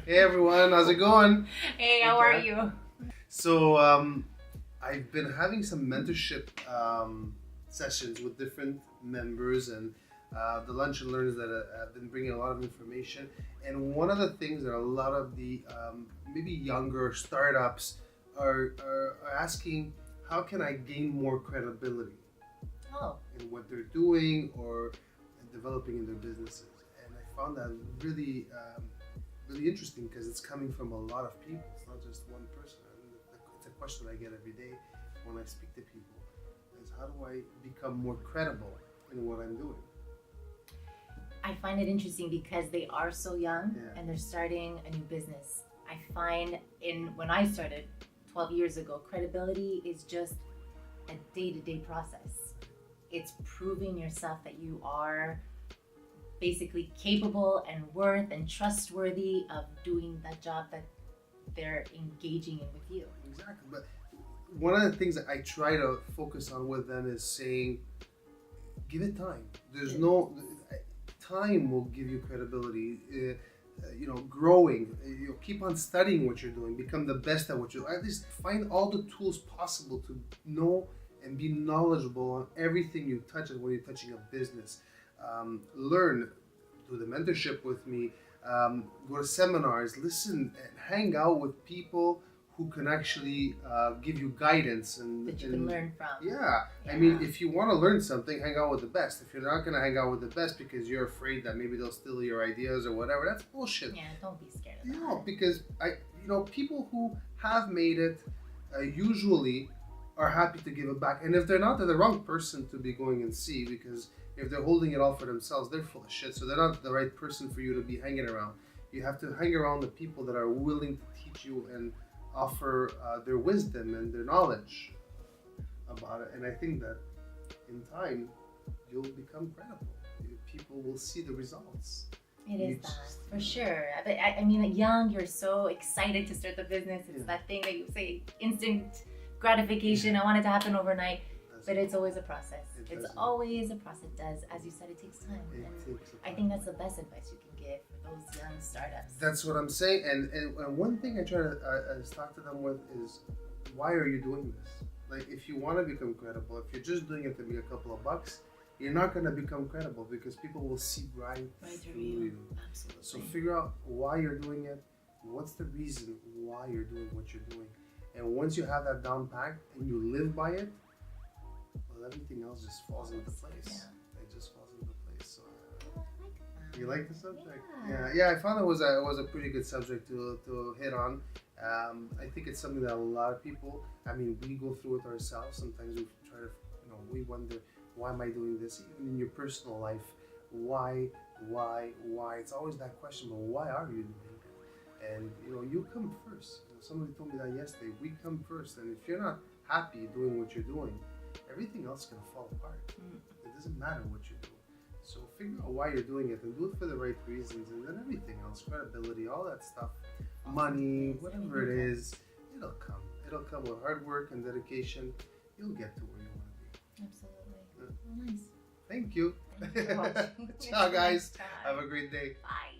Hey everyone, how's it going? Hey, how are you? So I've been having some mentorship sessions with different members and the lunch and learns that have been bringing a lot of information. And one of the things that a lot of the maybe younger startups are asking, how can I gain more credibility in what they're doing or developing in their businesses? And I found that really really interesting because it's coming from a lot of people. It's not just one person. It's a question I get every day when I speak to people: is how do I become more credible in what I'm doing? I find it interesting because they are so young and they're starting a new business. I find when I started 12 years ago, credibility is just a day-to-day process. It's proving yourself that you are basically capable and worth and trustworthy of doing that job that they're engaging in with you. Exactly. But one of the things that I try to focus on with them is saying, give it time. There's no time will give you credibility. Growing. Keep on studying what you're doing. Become the best at what you do. At least find all the tools possible to know and be knowledgeable on everything you touch and when you're touching a business. Learn, do the mentorship with me, go to seminars, listen and hang out with people who can actually give you guidance and that you can learn from. Yeah. I mean, if you want to learn something, hang out with the best. If you're not going to hang out with the best because you're afraid that maybe they'll steal your ideas or whatever, that's bullshit. Yeah, don't be scared of that. No, because people who have made it usually are happy to give it back. And if they're not, they're the wrong person to be going and see, because if they're holding it all for themselves, they're full of shit. So they're not the right person for you to be hanging around. You have to hang around the people that are willing to teach you and offer their wisdom and their knowledge about it. And I think that in time, you'll become credible. People will see the results. It is that, for sure. I mean, young, you're so excited to start the business. It's that thing that you say, instant gratification. I want it to happen overnight. But it's always a process. It's always a process. It does. As you said, it takes time. I think that's the best advice you can give for those young startups. That's what I'm saying. And one thing I try to talk to them with is, why are you doing this? Like, if you want to become credible, if you're just doing it to make a couple of bucks, you're not going to become credible because people will see right through you. Absolutely. So figure out why you're doing it. What's the reason why you're doing what you're doing? And once you have that down packed and you live by it, everything else just falls into place. It just falls into place. So, you like the subject? Yeah. I found it was a pretty good subject to hit on. I think it's something that a lot of people. I mean, we go through it ourselves. Sometimes we try to, we wonder, why am I doing this? Even in your personal life, why? It's always that question. But why are you doing it? And you come first. Somebody told me that yesterday. We come first, and if you're not happy doing what you're doing, everything else is going to fall apart. It doesn't matter what you do. So figure out why you're doing it and do it for the right reasons, and then everything else, credibility, all that stuff, money, whatever it is, it'll come. It'll come with hard work and dedication. You'll get to where you want to be. Absolutely. Well, nice. Thank you. Thank you for watching. Ciao, guys. Have a great day. Bye.